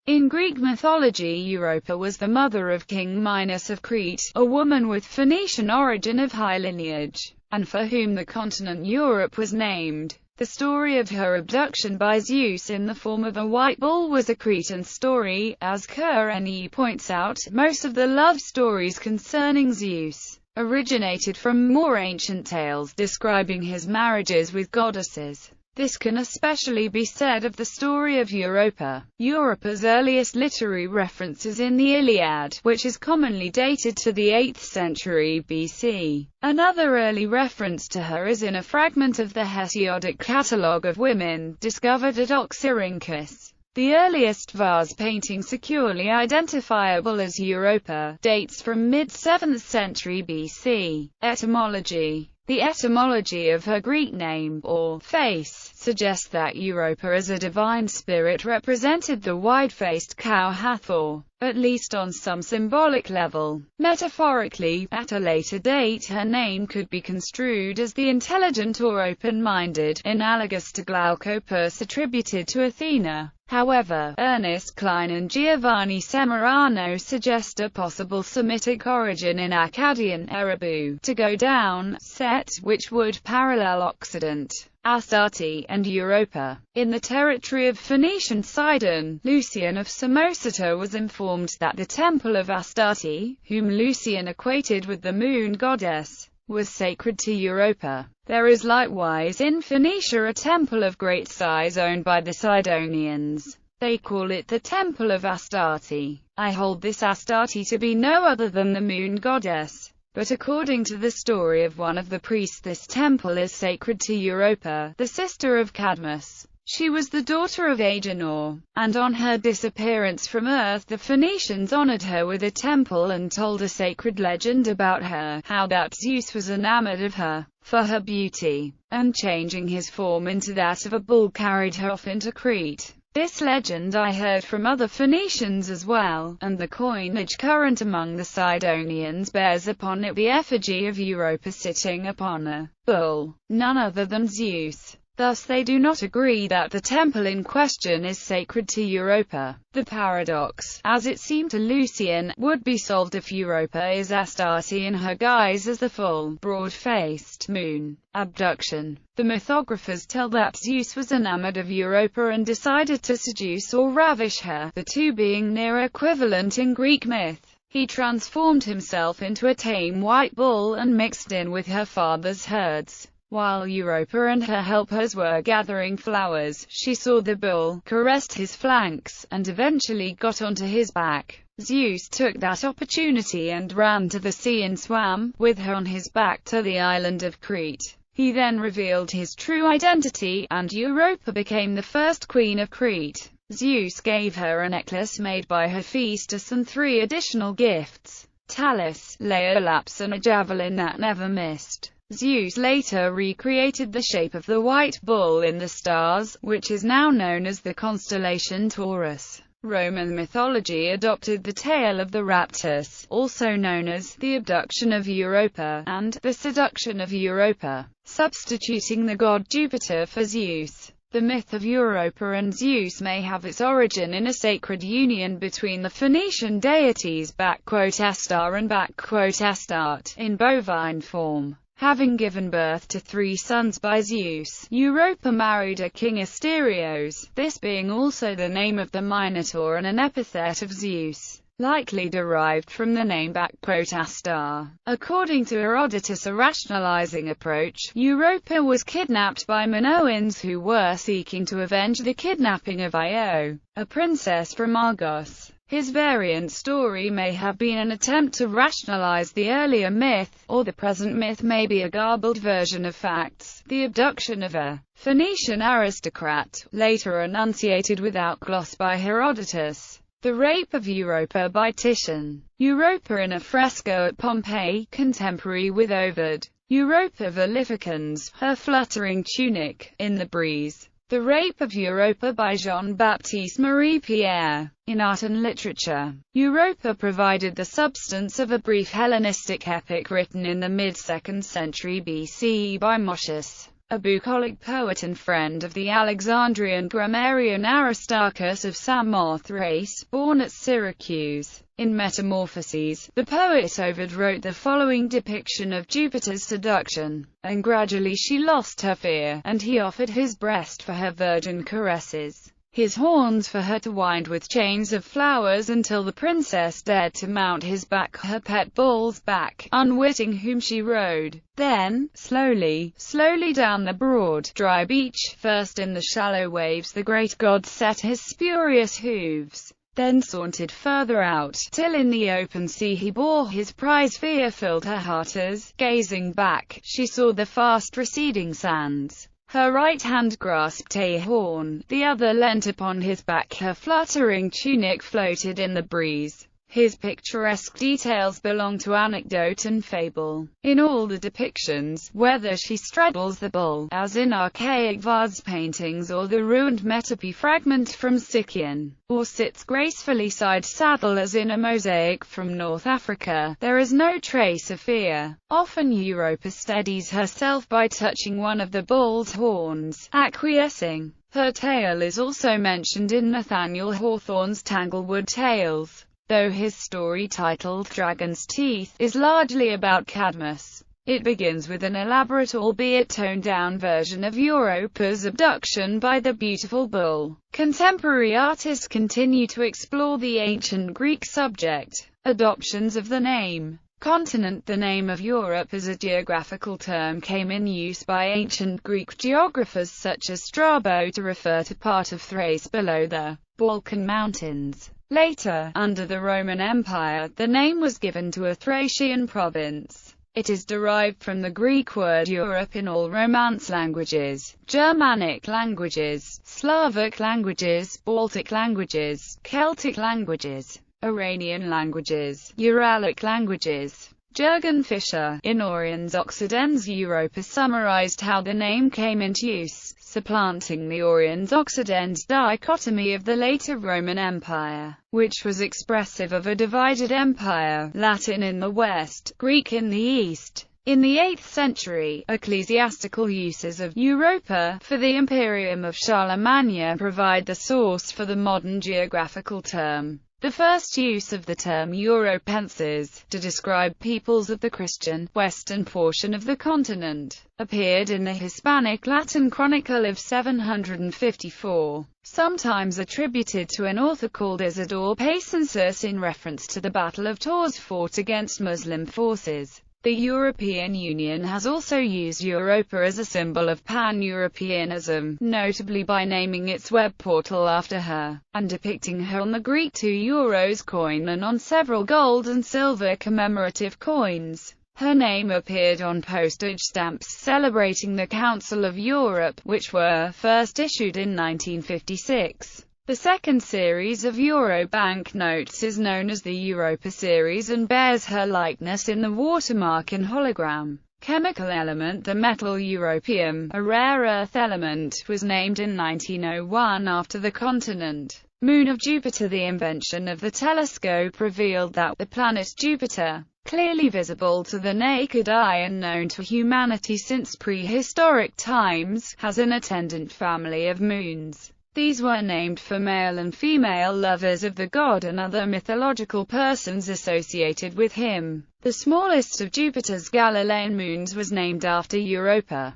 In Greek mythology, Europa was the mother of King Minos of Crete, a woman with Phoenician origin of high lineage, and for whom the continent Europe was named. The story of her abduction by Zeus in the form of a white bull was a Cretan story. As Kerene points out, most of the love stories concerning Zeus originated from more ancient tales describing his marriages with goddesses. This can especially be said of the story of Europa. Europa's earliest literary reference is in the Iliad, which is commonly dated to the 8th century BC. Another early reference to her is in a fragment of the Hesiodic catalogue of women, discovered at Oxyrhynchus. The earliest vase painting securely identifiable as Europa dates from mid-7th century BC. Etymology. The etymology of her Greek name, or face, suggests that Europa as a divine spirit represented the wide-faced cow Hathor, at least on some symbolic level. Metaphorically, at a later date her name could be construed as the intelligent or open-minded, analogous to Glaucopus attributed to Athena. However, Ernest Klein and Giovanni Semerano suggest a possible Semitic origin in Akkadian Erebu, to go down, Set, which would parallel Occident, Astarte, and Europa. In the territory of Phoenician Sidon, Lucian of Samosata was informed that the temple of Astarte, whom Lucian equated with the moon goddess, was sacred to Europa. There is likewise in Phoenicia a temple of great size owned by the Sidonians. They call it the Temple of Astarte. I hold this Astarte to be no other than the moon goddess. But according to the story of one of the priests, this temple is sacred to Europa, the sister of Cadmus. She was the daughter of Agenor, and on her disappearance from Earth the Phoenicians honored her with a temple and told a sacred legend about her, how that Zeus was enamored of her, for her beauty, and changing his form into that of a bull carried her off into Crete. This legend I heard from other Phoenicians as well, and the coinage current among the Sidonians bears upon it the effigy of Europa sitting upon a bull, none other than Zeus. Thus they do not agree that the temple in question is sacred to Europa. The paradox, as it seemed to Lucian, would be solved if Europa is Astarte in her guise as the full, broad-faced moon. Abduction. The mythographers tell that Zeus was enamored of Europa and decided to seduce or ravish her, the two being near equivalent in Greek myth. He transformed himself into a tame white bull and mixed in with her father's herds. While Europa and her helpers were gathering flowers, she saw the bull, caressed his flanks, and eventually got onto his back. Zeus took that opportunity and ran to the sea and swam, with her on his back, to the island of Crete. He then revealed his true identity, and Europa became the first queen of Crete. Zeus gave her a necklace made by Hephaestus and 3 additional gifts: Talus, Laolaps, and a javelin that never missed. Zeus later recreated the shape of the white bull in the stars, which is now known as the constellation Taurus. Roman mythology adopted the tale of the raptus, also known as the abduction of Europa, and the seduction of Europa, substituting the god Jupiter for Zeus. The myth of Europa and Zeus may have its origin in a sacred union between the Phoenician deities *Estar and *Astarte, in bovine form. Having given birth to 3 sons by Zeus, Europa married a king Asterios, this being also the name of the Minotaur and an epithet of Zeus, likely derived from the name *Astar. According to Herodotus, a rationalizing approach, Europa was kidnapped by Minoans who were seeking to avenge the kidnapping of Io, a princess from Argos. His variant story may have been an attempt to rationalize the earlier myth, or the present myth may be a garbled version of facts. The abduction of a Phoenician aristocrat, later enunciated without gloss by Herodotus. The Rape of Europa by Titian. Europa in a fresco at Pompeii, contemporary with Ovid. Europa Voluficans, her fluttering tunic, in the breeze. The Rape of Europa by Jean-Baptiste Marie Pierre. In art and literature, Europa provided the substance of a brief Hellenistic epic written in the mid-2nd century BC by Moschus. a bucolic poet and friend of the Alexandrian grammarian Aristarchus of Samothrace, born at Syracuse. In Metamorphoses, the poet Ovid wrote the following depiction of Jupiter's seduction: and gradually she lost her fear, and he offered his breast for her virgin caresses, his horns for her to wind with chains of flowers, until the princess dared to mount his back, her pet bull's back, unwitting whom she rode. Then, slowly, slowly down the broad, dry beach, first in the shallow waves the great god set his spurious hooves, then sauntered further out, till in the open sea he bore his prize. Fear filled her heart as, gazing back, she saw the fast receding sands. Her right hand grasped a horn, the other leant upon his back, her fluttering tunic floated in the breeze. His picturesque details belong to anecdote and fable. In all the depictions, whether she straddles the bull, as in archaic vase paintings, or the ruined metope fragment from Sicyon, or sits gracefully side-saddle as in a mosaic from North Africa, there is no trace of fear. Often Europa steadies herself by touching one of the bull's horns, acquiescing. Her tale is also mentioned in Nathaniel Hawthorne's Tanglewood Tales, though his story, titled Dragon's Teeth, is largely about Cadmus. It begins with an elaborate, albeit toned-down version of Europa's abduction by the beautiful bull. Contemporary artists continue to explore the ancient Greek subject. Adoptions of the name continent. The name of Europe as a geographical term came in use by ancient Greek geographers such as Strabo to refer to part of Thrace below the Balkan Mountains. Later, under the Roman Empire, the name was given to a Thracian province. It is derived from the Greek word Europe in all Romance languages, Germanic languages, Slavic languages, Baltic languages, Celtic languages, Iranian languages, Uralic languages. Jürgen Fischer, in Oriens Occidens Europa, summarized how the name came into use, supplanting the Oriens Occidens dichotomy of the later Roman Empire, which was expressive of a divided empire, Latin in the West, Greek in the East. In the 8th century, ecclesiastical uses of Europa for the Imperium of Charlemagne provide the source for the modern geographical term. The first use of the term Europenses, to describe peoples of the Christian, western portion of the continent, appeared in the Hispanic Latin Chronicle of 754, sometimes attributed to an author called Isidore Pacensus in reference to the Battle of Tours fought against Muslim forces. The European Union has also used Europa as a symbol of pan-Europeanism, notably by naming its web portal after her, and depicting her on the Greek €2 coin and on several gold and silver commemorative coins. Her name appeared on postage stamps celebrating the Council of Europe, which were first issued in 1956. The second series of Euro banknotes is known as the Europa series and bears her likeness in the watermark and hologram. Chemical element. The metal europium, a rare earth element, was named in 1901 after the continent moon of Jupiter. The invention of the telescope revealed that the planet Jupiter, clearly visible to the naked eye and known to humanity since prehistoric times, has an attendant family of moons. These were named for male and female lovers of the god and other mythological persons associated with him. The smallest of Jupiter's Galilean moons was named after Europa.